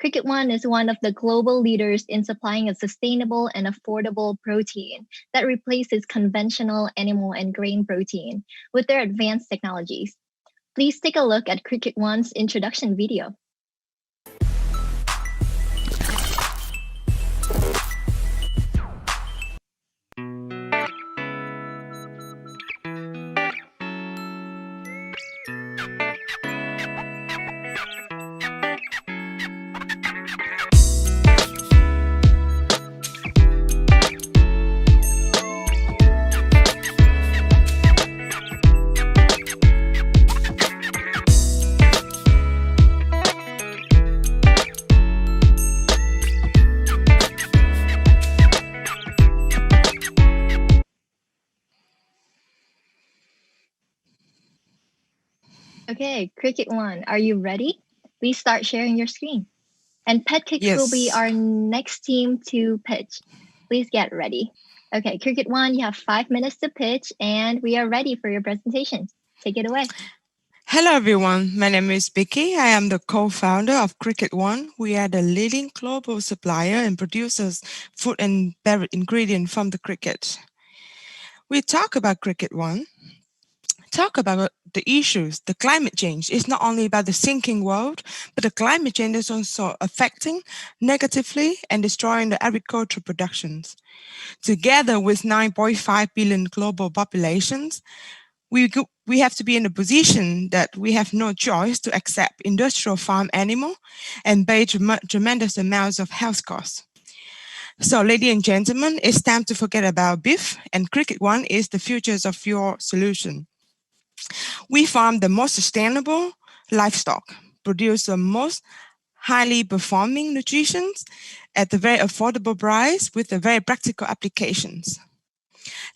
Cricket One is one of the global leaders in supplying a sustainable and affordable protein that replaces conventional animal and grain protein with their advanced technologies. Please take a look at Cricket One's introduction video. Okay, Cricket One, are you ready? Please start sharing your screen. And Pet Kicks will be our next team to pitch. Please get ready. Okay, Cricket One, you have 5 minutes to pitch and we are ready for your presentation. Take it away. Hello everyone, my name is Vicky. I am the co-founder of Cricket One. We are the leading global supplier and producers food and beverage ingredients from the cricket. We talk about Cricket One, talk about the issues, the climate change. It's not only about the sinking world, but the climate change is also affecting negatively and destroying the agricultural productions. Together with 9.5 billion global populations, we have to be in a position that we have no choice to accept industrial farm animal and pay tremendous amounts of health costs. So, ladies and gentlemen, it's time to forget about beef, and Cricket One is the future of your solution. We farm the most sustainable livestock, produce the most highly performing nutrition at a very affordable price with a very practical applications.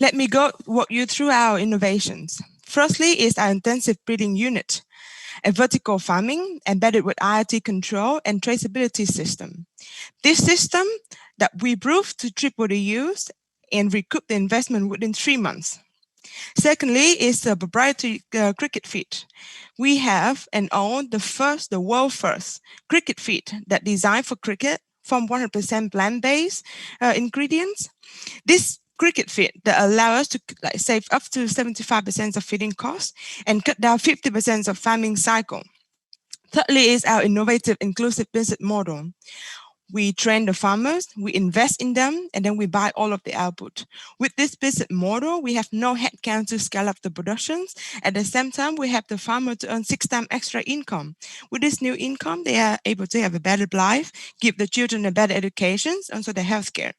Let me walk you through our innovations. Firstly is our intensive breeding unit, a vertical farming embedded with IoT control and traceability system. This system that we proved to triple the use and recoup the investment within 3 months. Secondly is the proprietary cricket feed. We have and own the world first cricket feed that designed for cricket from 100% plant-based ingredients. This cricket feed that allow us to save up to 75% of feeding costs and cut down 50% of farming cycle. Thirdly is our innovative inclusive business model. We train the farmers, we invest in them, and then we buy all of the output. With this business model, we have no headcount to scale up the productions. At the same time, we have the farmer to earn 6 times extra income. With this new income, they are able to have a better life, give the children a better education, and also the healthcare.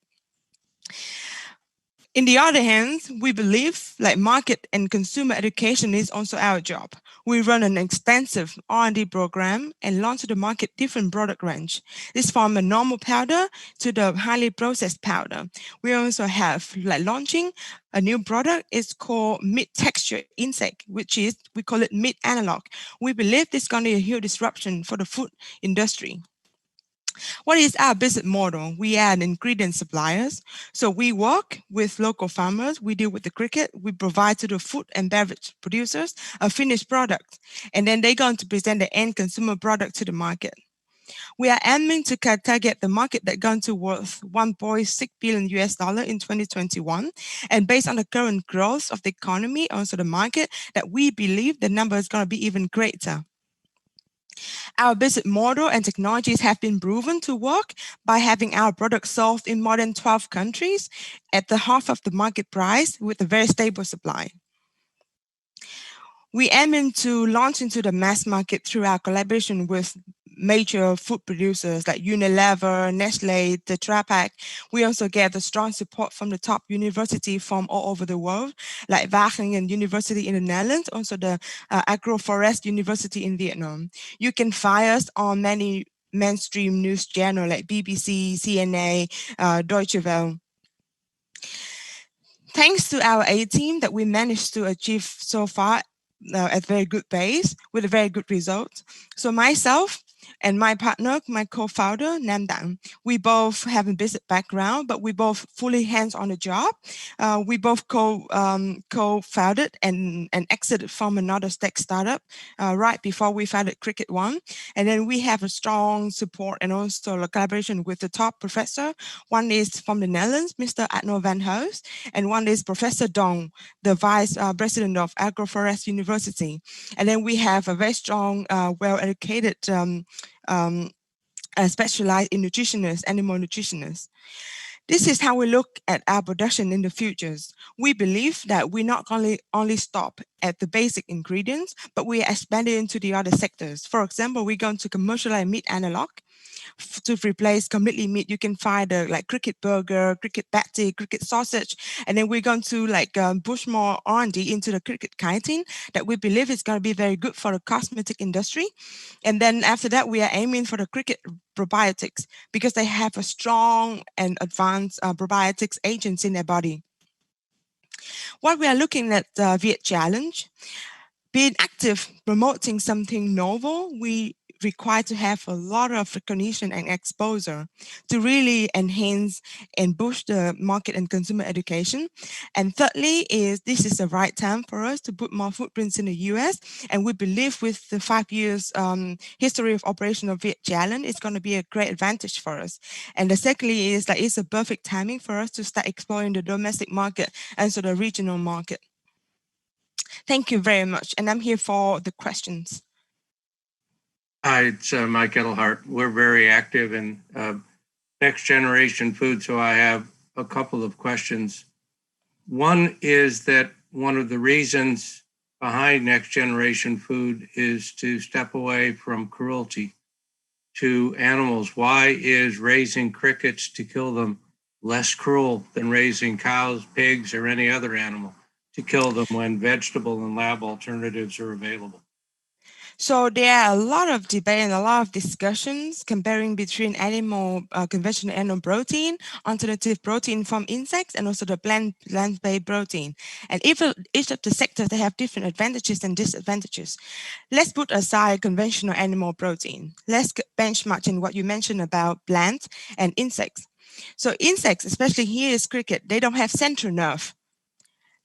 In the other hand, we believe market and consumer education is also our job. We run an expensive R&D program and launch to the market different product range. This from a normal powder to the highly processed powder. We also have launching a new product. It's called meat texture insect, which is, we call it meat analog. We believe this is going to be a huge disruption for the food industry. What is our business model? We are an ingredient suppliers. So we work with local farmers. We deal with the cricket. We provide to the food and beverage producers a finished product. And then they're going to present the end consumer product to the market. We are aiming to target the market that's going to worth $1.6 billion in 2021. And based on the current growth of the economy, also the market, that we believe the number is going to be even greater. Our business model and technologies have been proven to work by having our products sold in more than 12 countries at the half of the market price with a very stable supply. We aim to launch into the mass market through our collaboration with major food producers like Unilever, Nestle, Tetra Pak. We also get the strong support from the top university from all over the world, like Wageningen University in the Netherlands, also the Agroforest University in Vietnam. You can find us on many mainstream news channels like BBC, CNA, Deutsche Welle. Thanks to our A team that we managed to achieve so far at very good pace with a very good result. So myself, And my partner, my co-founder, Nam Dang, we both have a business background, but we both fully hands on the job. We both co-founded and exited from another tech startup right before we founded Cricket One. And then we have a strong support and also a collaboration with the top professor. One is from the Netherlands, Mr. Adno van Hoos, and one is Professor Dong, the vice president of Agroforest University. And then we have a very strong, well-educated specialized in nutritionists, animal nutritionists. This is how we look at our production in the futures. We believe that we not only stop at the basic ingredients, but we are expanding into the other sectors. For example, we're going to commercialize meat analog to replace completely meat. You can find like cricket burger, cricket patty, cricket sausage, and then we're going to push more R&D into the cricket chitin that we believe is going to be very good for the cosmetic industry. And then after that, we are aiming for the cricket probiotics because they have a strong and advanced probiotics agents in their body. What we are looking at VietChallenge, being active, promoting something novel, we require to have a lot of recognition and exposure to really enhance and boost the market and consumer education. And thirdly is this is the right time for us to put more footprints in the US. And we believe with the 5 years history of operation of VietChallenge, it's going to be a great advantage for us. And the secondly is it's a perfect timing for us to start exploring the domestic market and so the regional market. Thank you very much. And I'm here for the questions. Hi, it's Mike Edelhart. We're very active in next generation food, so I have a couple of questions. One is that one of the reasons behind next generation food is to step away from cruelty to animals. Why is raising crickets to kill them less cruel than raising cows, pigs, or any other animal to kill them when vegetable and lab alternatives are available? So there are a lot of debate and a lot of discussions comparing between conventional animal protein, alternative protein from insects, and also the plant-based protein. And each of the sectors, they have different advantages and disadvantages. Let's put aside conventional animal protein. Let's benchmark in what you mentioned about plants and insects. So insects, especially here is cricket, they don't have central nerve.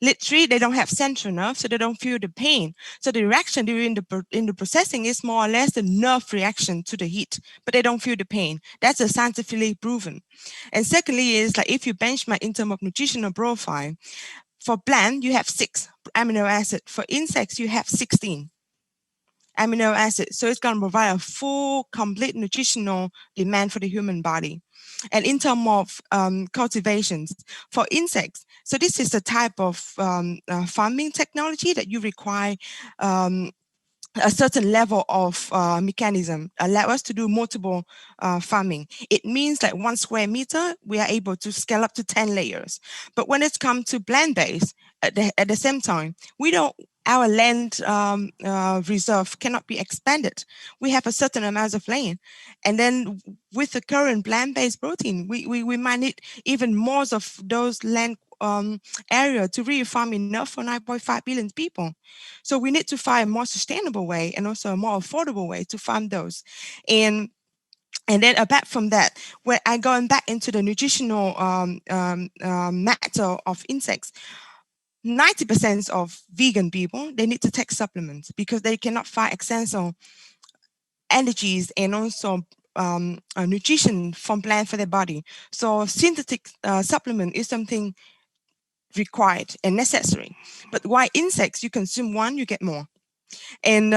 Literally, they don't have central nerve, so they don't feel the pain. So the reaction during the processing is more or less the nerve reaction to the heat, but they don't feel the pain. That's a scientifically proven. And secondly is if you benchmark in terms of nutritional profile, for plant, you have 6 amino acids. For insects, you have 16 amino acids. So it's going to provide a full, complete nutritional demand for the human body. And in terms of cultivations for insects, so this is a type of farming technology that you require a certain level of mechanism allow us to do multiple farming. It means like 1 square meter, we are able to scale up to 10 layers. But when it's come to plant-based, at the same time, our land reserve cannot be expanded. We have a certain amount of land. And then with the current plant-based protein, we might need even more of those land area to really farm enough for 9.5 billion people. So we need to find a more sustainable way and also a more affordable way to farm those. And then apart from that, when I going back into the nutritional matter of insects, 90% of vegan people, they need to take supplements because they cannot find essential energies and also nutrition from plant for their body. So synthetic supplement is something required and necessary. But why insects, you consume one, you get more. And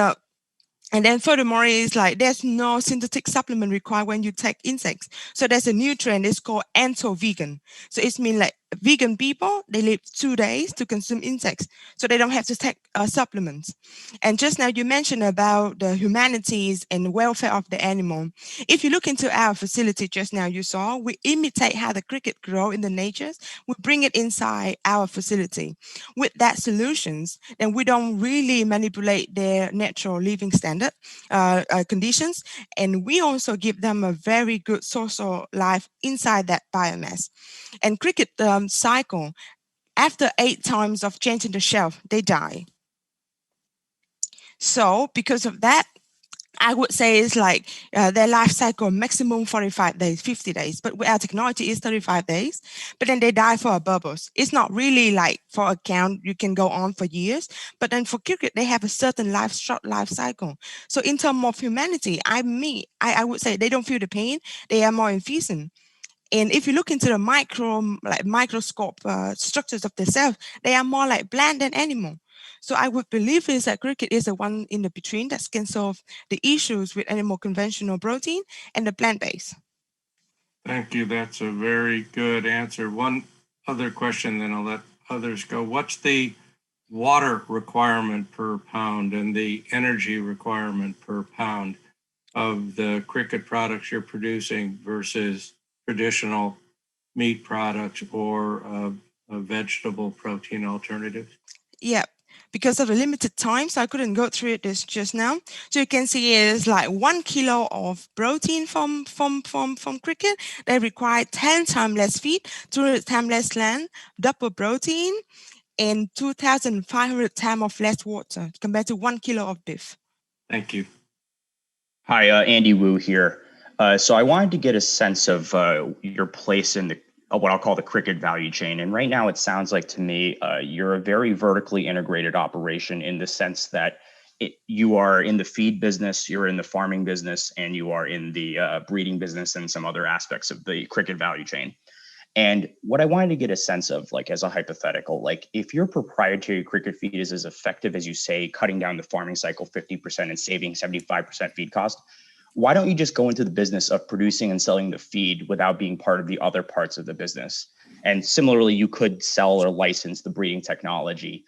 then furthermore is there's no synthetic supplement required when you take insects. So there's a new trend, it's called ento-vegan. So it means vegan people, they live 2 days to consume insects. So they don't have to take supplements. And just now you mentioned about the humanities and welfare of the animal. If you look into our facility just now, you saw, we imitate how the cricket grow in the nature. We bring it inside our facility. With that solutions, then we don't really manipulate their natural living standard conditions, and we also give them a very good social life inside that biomass. And cricket cycle, after 8 times of changing the shelf, they die. So because of that, I would say it's like their life cycle maximum 45 days, 50 days, but our technology is 35 days, but then they die for a bubbles. It's not really like for a count, you can go on for years, but then for cricket, they have a certain short life cycle. So in terms of humanity, I would say they don't feel the pain, they are more efficient. And if you look into the microscope structures of the cells, they are more like plant than animal. So I would believe is that cricket is the one in the between that can solve the issues with animal conventional protein and the plant-based. Thank you. That's a very good answer. One other question, then I'll let others go. What's the water requirement per pound and the energy requirement per pound of the cricket products you're producing versus traditional meat products or a vegetable protein alternatives? Yeah, because of the limited time, so I couldn't go through this just now. So you can see it's like 1 kilo of protein from cricket. They require 10 times less feed, 200 times less land, double protein, and 2,500 times of less water compared to 1 kilo of beef. Thank you. Hi, Andy Wu here. So I wanted to get a sense of your place in the what I'll call the cricket value chain. And right now it sounds like to me you're a very vertically integrated operation in the sense that you are in the feed business, you're in the farming business, and you are in the breeding business and some other aspects of the cricket value chain. And what I wanted to get a sense of, like as a hypothetical, like if your proprietary cricket feed is as effective as you say, cutting down the farming cycle 50% and saving 75% feed cost, why don't you just go into the business of producing and selling the feed without being part of the other parts of the business? And similarly, you could sell or license the breeding technology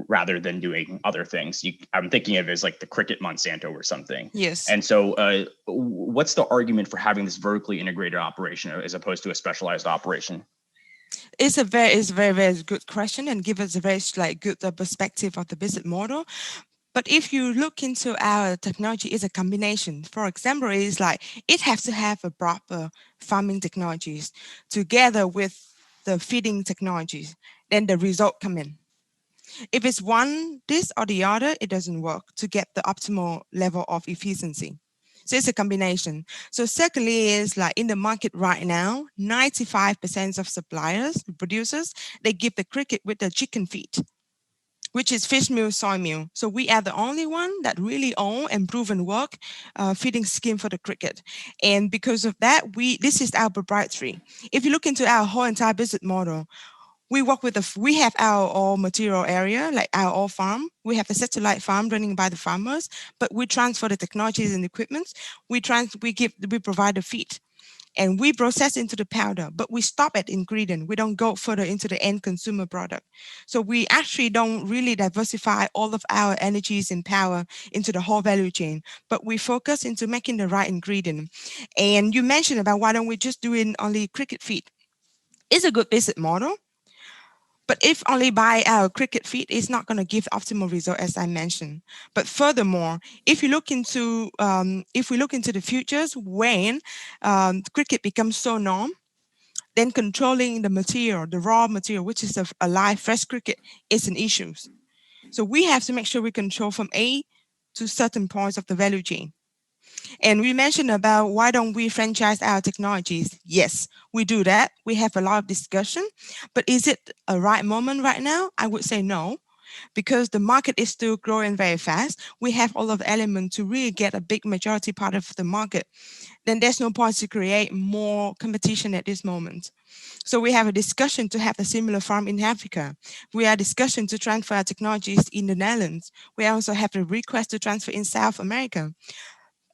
rather than doing other things. I'm thinking of it as like the Cricket Monsanto or something. Yes. And so what's the argument for having this vertically integrated operation as opposed to a specialized operation? It's a very good question and give us a very good perspective of the business model. But if you look into our technology, it's a combination. For example, it's like it has to have a proper farming technologies together with the feeding technologies. Then the result come in. If it's one, this or the other, it doesn't work to get the optimal level of efficiency. So it's a combination. So secondly is like in the market right now, 95% of suppliers, producers, they give the cricket with the chicken feed, which is fish meal, soy meal. So we are the only one that really own and proven work feeding scheme for the cricket. And because of that, this is our proprietary. If you look into our whole entire business model, we work with we have our all material area, like our all farm. We have a satellite farm running by the farmers, but we transfer the technologies and equipment. We provide the feed. And we process into the powder, but we stop at ingredient. We don't go further into the end consumer product. So we actually don't really diversify all of our energies and power into the whole value chain, but we focus into making the right ingredient. And you mentioned about why don't we just do it only cricket feed? It's a good business model. But if only buy our cricket feed, it's not going to give optimal result, as I mentioned. But furthermore, if you look into if we look into the futures, when cricket becomes so norm, then controlling the material, the raw material, which is a live fresh cricket, is an issue. So we have to make sure we control from A to certain points of the value chain. And we mentioned about why don't we franchise our technologies? Yes, we do that. We have a lot of discussion, but is it a right moment right now? I would say no, because the market is still growing very fast. We have all of the elements to really get a big majority part of the market. Then there's no point to create more competition at this moment. So we have a discussion to have a similar farm in Africa. We are discussion to transfer our technologies in the Netherlands. We also have a request to transfer in South America.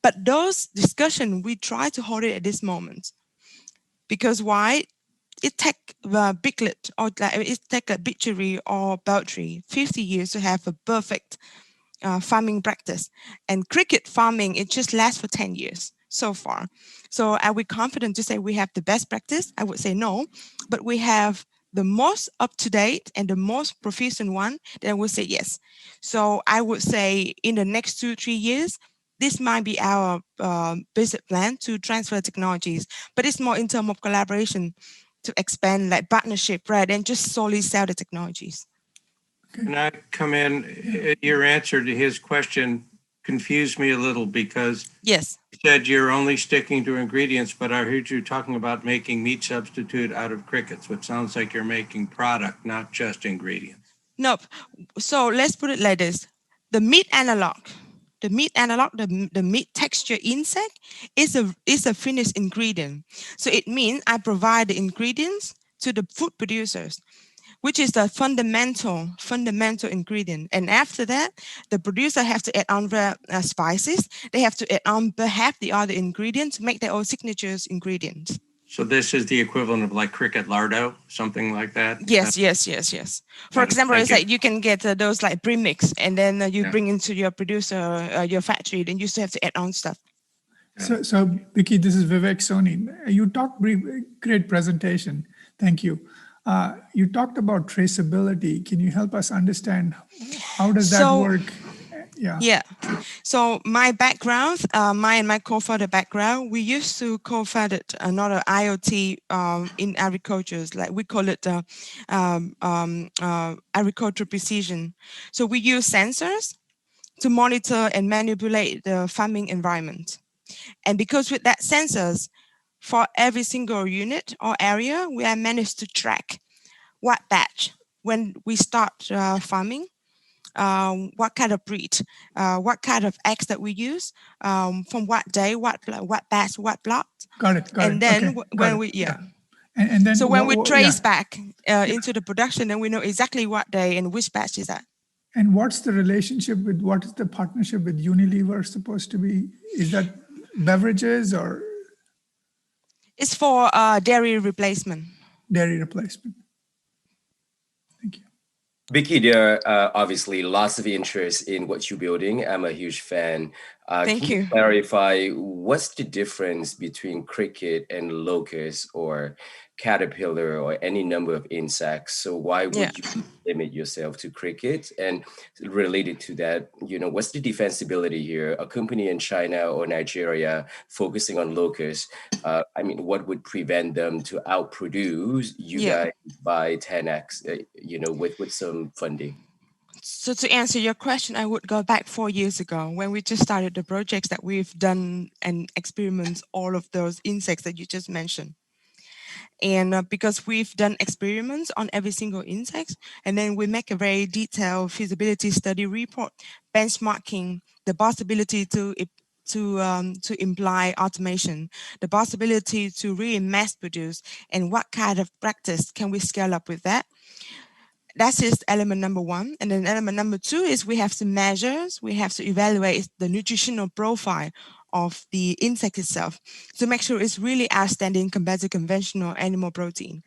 But those discussions, we try to hold it at this moment. Because why? It take a biglet or it take a bitchery or poultry 50 years to have a perfect farming practice. And cricket farming, it just lasts for 10 years so far. So are we confident to say we have the best practice? I would say no, but we have the most up-to-date and the most proficient one, then I would say yes. So I would say in the next 2-3 years, this might be our business plan to transfer technologies, but it's more in terms of collaboration to expand like partnership rather than just solely sell the technologies. Can I come in? Your answer to his question confused me a little because Yes. you said you're only sticking to ingredients, but I heard you talking about making meat substitute out of crickets, which sounds like you're making product, not just ingredients. Nope. So let's put it like this. The meat analog, the meat texture insect is a finished ingredient. So it means I provide the ingredients to the food producers, which is the fundamental ingredient. And after that, the producer have to add on the spices. They have to add on perhaps the other ingredients to make their own signatures ingredients. So this is the equivalent of like cricket lardo, something like that? Yes. For example, it's like you can get those like premix, and then you bring into your producer, your factory, then you still have to add on stuff. So Vicky, this is Vivek Soni. You talked great presentation. Thank you. You talked about traceability. Can you help us understand how does that work? Yeah. So my background, my co-founder background, we used to co-found another IoT in agriculture, like we call it agricultural precision. So we use sensors to monitor and manipulate the farming environment. And because with that sensors, for every single unit or area, we have managed to track what batch, when we start farming, what kind of breed, what kind of eggs that we use, from what day, what batch, what plot. Got it. And then okay. when we, And then so when we trace back into the production, then we know exactly what day and which batch is that. And what's the relationship with, what is the partnership with Unilever supposed to be? Is that beverages or? It's for dairy replacement. Dairy replacement. Thank you. Vicky, there are obviously lots of interest in what you're building. I'm a huge fan. Thank you. Clarify, what's the difference between cricket and locust or caterpillar or any number of insects? So why would you limit yourself to cricket? And related to that, what's the defensibility here? A company in China or Nigeria focusing on locusts, what would prevent them to outproduce you guys by 10x, with some funding? So to answer your question, I would go back 4 years ago when we just started the projects that we've done and experiments all of those insects that you just mentioned. And because we've done experiments on every single insect, and then we make a very detailed feasibility study report, benchmarking the possibility to imply automation, the possibility to really mass produce, and what kind of practice can we scale up with that. That's just element number one. And then element number two is we have some measures. We have to evaluate the nutritional profile of the insect itself to make sure it's really outstanding compared to conventional animal protein.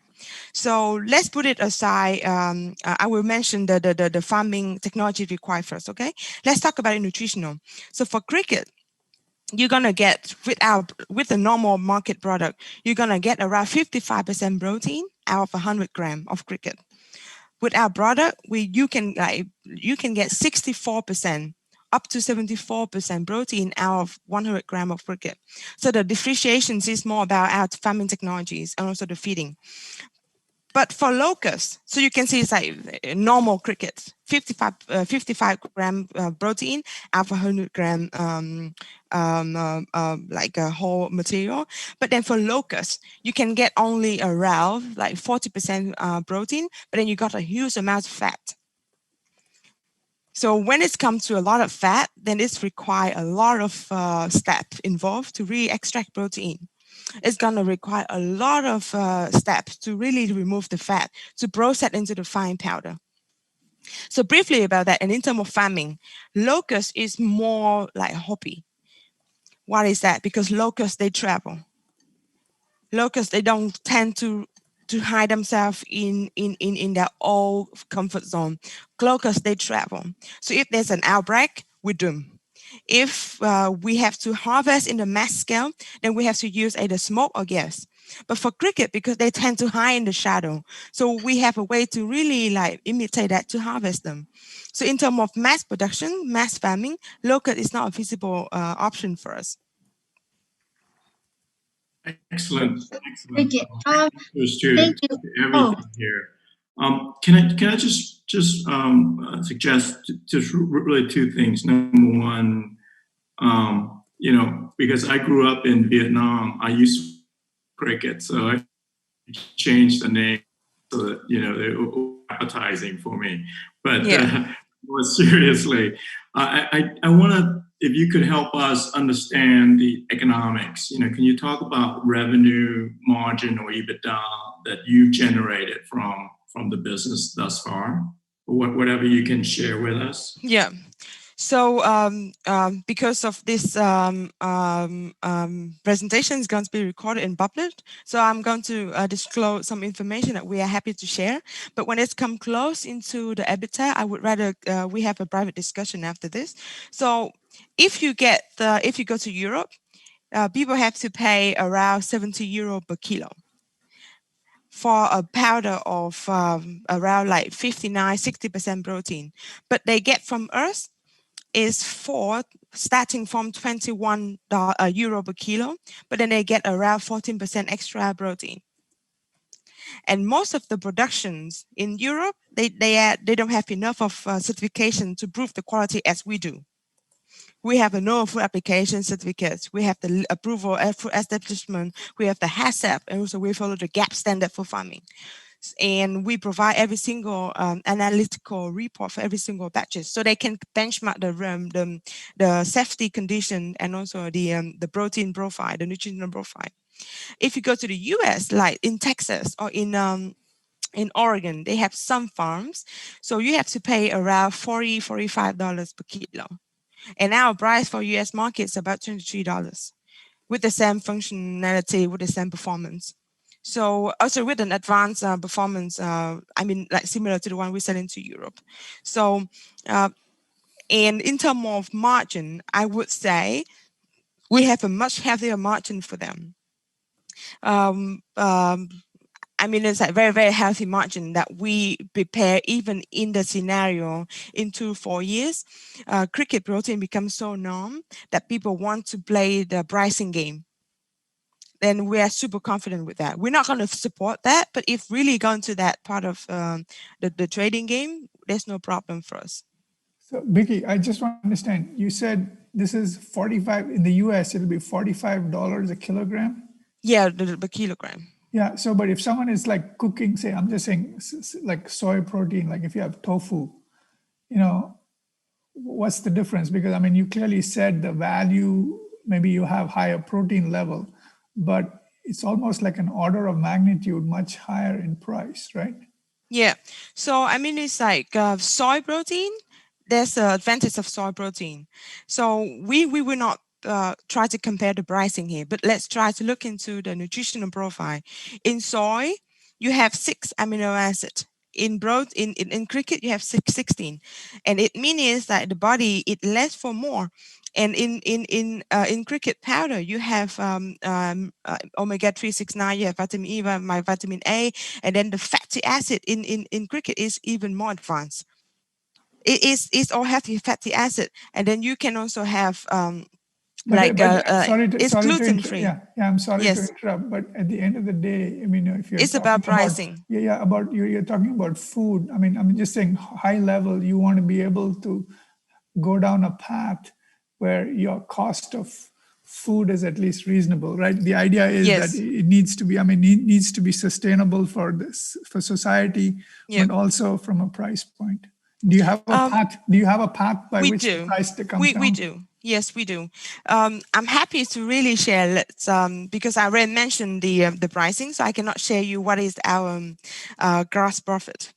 So let's put it aside. I will mention the farming technology required first, okay? Let's talk about it nutritional. So for cricket, you're gonna get, with a normal market product, you're gonna get around 55% protein out of 100 grams of cricket. With our product, you can get 64%, up to 74% protein out of 100 grams of cricket. So the differentiation is more about our farming technologies and also the feeding. But for locusts, so you can see it's like normal crickets, 55 gram protein out of 100 gram like a whole material. But then for locusts, you can get only around like 40% protein, but then you got a huge amount of fat. So when it comes to a lot of fat, then it's require a lot of steps involved to really extract protein. It's going to require a lot of steps to really remove the fat, to process into the fine powder. So briefly about that, and in terms of farming, locust is more like hobby. Why is that? Because locusts, they travel. Locusts, they don't tend to hide themselves in their own comfort zone. Locusts, they travel. So if there's an outbreak, we're doomed. If we have to harvest in the mass scale, then we have to use either smoke or gas. But for cricket, because they tend to hide in the shadow, so we have a way to really like imitate that to harvest them. So in terms of mass production, mass farming, locust is not a feasible option for us. Excellent. Thank you. Thank you. Everything here. Can I just suggest just really two things. Number one, You know, because I grew up in Vietnam, I used cricket, so I changed the name so that, you know, they were appetizing for me. But more seriously, I want to, if you could help us understand the economics, you know, can you talk about revenue, margin, or EBITDA that you've generated from the business thus far? Whatever you can share with us. Yeah. So because of this presentation is going to be recorded and published, so I'm going to disclose some information that we are happy to share. But when it's come close into the EBITDA, I would rather we have a private discussion after this. So if you go to Europe, people have to pay around 70 euro per kilo for a powder of around like 59-60% protein. But they get from us is starting from 21 euro per kilo, but then they get around 14% extra protein. And most of the productions in Europe, they don't have enough of certification to prove the quality as we do. We have a no food application certificate. We have the approval at food establishment. We have the HACCP, and also we follow the GAP standard for farming. And we provide every single analytical report for every single batches, so they can benchmark the safety condition and also the protein profile, the nutritional profile. If you go to the US, like in Texas or in Oregon, they have some farms, so you have to pay around $45 per kilo. And our price for US market is about $23 with the same functionality, with the same performance. So also with an advanced performance, I mean, like similar to the one we sell into Europe. So, and in terms of margin, I would say we have a much heavier margin for them. I mean, it's a very, very healthy margin that we prepare even in the scenario in 2-4 years. Cricket protein becomes so norm that people want to play the pricing game. Then we are super confident with that. We're not going to support that, but if really going to that part of the trading game, there's no problem for us. So Vicky, I just want to understand, you said this is 45, in the US, it'll be $45 a kilogram? Yeah, the kilogram. Yeah, so but if someone is like cooking, say, I'm just saying like soy protein, like if you have tofu, you know, what's the difference? Because I mean, you clearly said the value, maybe you have higher protein level, but it's almost like an order of magnitude much higher in price, right? Yeah, so I mean, it's like soy protein, there's the advantage of soy protein. So we will not try to compare the pricing here, but let's try to look into the nutritional profile. In soy, you have 6 amino acids. In cricket, you have 16, and it means that the body it less for more. And in cricket powder, you have omega 369, you have vitamin E, vitamin A, and then the fatty acid in cricket is even more advanced. It's all healthy fatty acid, and then you can also have it's gluten free. Yeah, I'm sorry to interrupt, but at the end of the day, I mean, if you're it's about pricing. About you're talking about food. I mean, I'm just saying high level. You want to be able to go down a path where your cost of food is at least reasonable, right? The idea is that it needs to be. I mean, it needs to be sustainable for society, but also from a price point. Do you have a path? Do you have a path by which the price comes down? We do. Yes, we do. I'm happy to really share because I already mentioned the pricing, so I cannot share you what is our gross profit.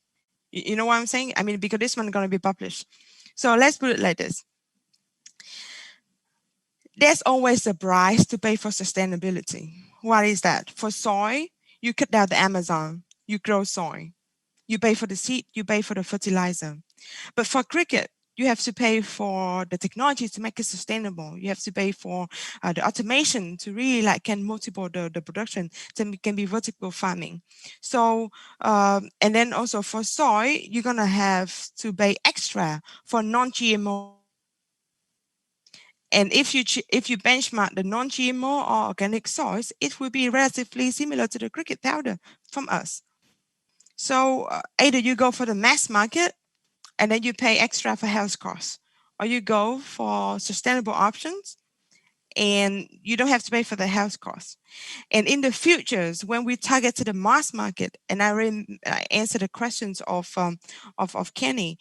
You know what I'm saying? I mean, because this one is going to be published. So let's put it like this. There's always a price to pay for sustainability. What is that? For soy, you cut down the Amazon, you grow soy. You pay for the seed, you pay for the fertilizer. But for cricket, you have to pay for the technology to make it sustainable. You have to pay for the automation to really can multiple the production, can be vertical farming. So, and then also for soy, you're gonna have to pay extra for non-GMO. And if you benchmark the non-GMO or organic soys, it will be relatively similar to the cricket powder from us. So either you go for the mass market and then you pay extra for health costs, or you go for sustainable options, and you don't have to pay for the health costs. And in the futures, when we target to the mass market, and I answer the questions of Kenny,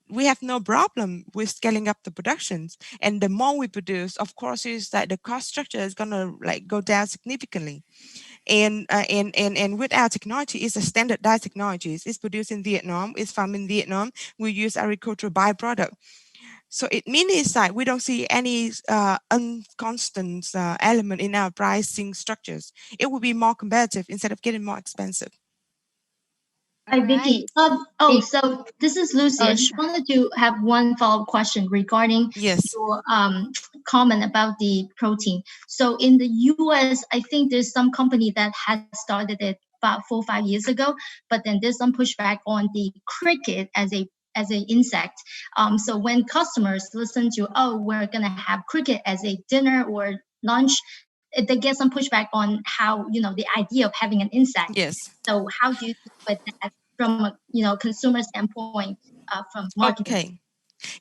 we have no problem with scaling up the productions. And the more we produce, of course, is that the cost structure is gonna like go down significantly. And with our technology, it's a standardized technology. It's produced in Vietnam. It's farmed in Vietnam. We use agricultural byproduct. So it means that we don't see any unconstant element in our pricing structures. It will be more competitive instead of getting more expensive. Hi, Vicky. So this is Lucy. I just wanted to have one follow-up question regarding your comment about the protein. So in the US, I think there's some company that has started it about 4 or 5 years ago, but then there's some pushback on the cricket as an insect. So when customers listen to, oh, we're gonna have cricket as a dinner or lunch, they get some pushback on how, you know, the idea of having an insect. Yes. So how do you deal with that from a, you know, consumer standpoint, from marketing? Okay.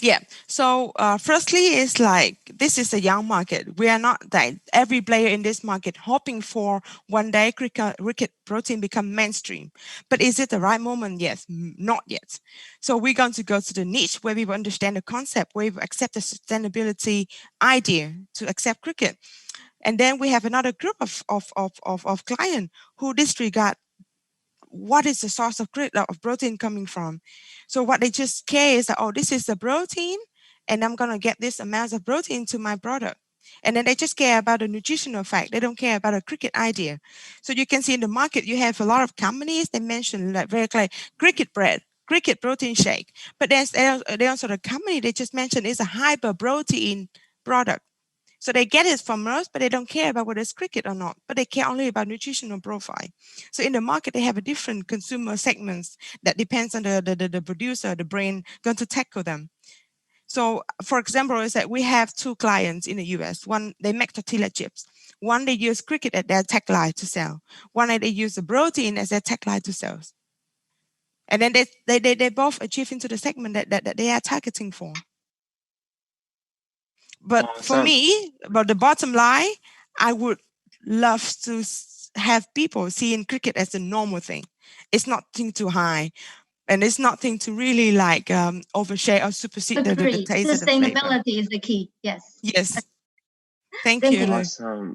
Yeah. So firstly, it's like this is a young market. We are not that every player in this market hoping for one day cricket protein become mainstream. But is it the right moment? Yes, not yet. So we're going to go to the niche where we understand the concept, where we accept the sustainability idea to accept cricket. And then we have another group of clients who disregard what is the source of protein coming from. So what they just care is that, oh, this is the protein, and I'm going to get this amount of protein to my product. And then they just care about the nutritional fact. They don't care about a cricket idea. So you can see in the market, you have a lot of companies, they mention like very clear, cricket bread, cricket protein shake. But there's also the company, they just mentioned it's a hyper protein product. So they get it from us, but they don't care about whether it's cricket or not, but they care only about nutritional profile. So in the market, they have a different consumer segments that depends on the producer, the brand going to tackle them. So for example, is that we have 2 clients in the US. One, they make tortilla chips. One, they use cricket as their tagline to sell. One, they use the protein as their tagline to sell. And then they both achieve into the segment that they are targeting for. But for me, but the bottom line, I would love to have people seeing cricket as a normal thing. It's nothing too high, and it's nothing to really like overshare or supersede the taste and the flavor. Sustainability is the key. Yes. Yes. Thank you. Awesome.